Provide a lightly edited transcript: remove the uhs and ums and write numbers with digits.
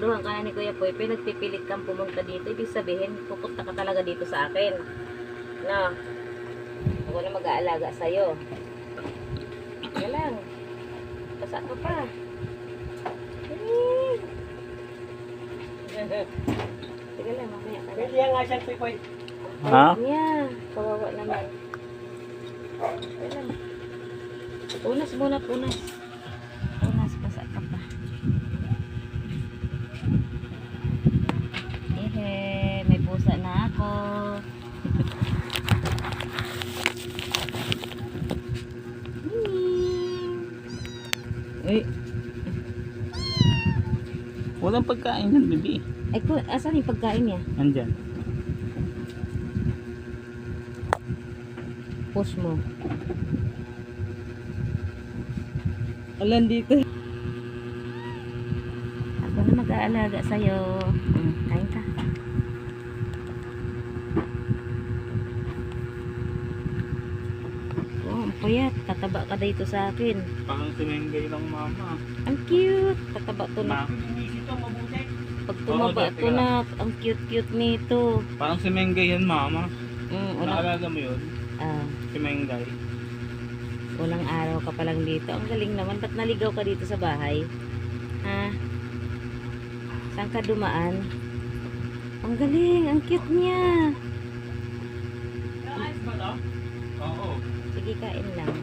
nagustuhan ka na ni Kuya Poy, pinagpipilit kang pumunta dito, ibig sabihin, pupunta ka talaga dito sa akin. No? Ako na mag-aalaga sa'yo. Sige lang. Basa ka pa. Sige lang, mamaya ka na. Pwede yan nga siya, Poy. Ha? Niya, kawawa naman. Sige lang. Punas muna, punas. Punas, basa ka pa. May pusa na ako. Eh. Walang pagkain yan, baby. Ay, asan yung pagkain niya? Andyan. Push mo. Alam dito. Ako na mag-aalaga sa'yo. Kain ka. Oh, ang payat. Tataba ka dito sa akin. Parang sumengay lang mama. Ang cute. Tataba to na. Pag tumaba to na, ang cute-cute nito. Parang sumengay yan mama. Naalaga mo yun? Ah, Sumengay. unang araw ka pa lang dito. Ang galing naman. Ba't naligaw ka dito sa bahay? Ha? Saan ka dumaan? Ang galing. Ang cute niya. Oo. Sige, kain lang.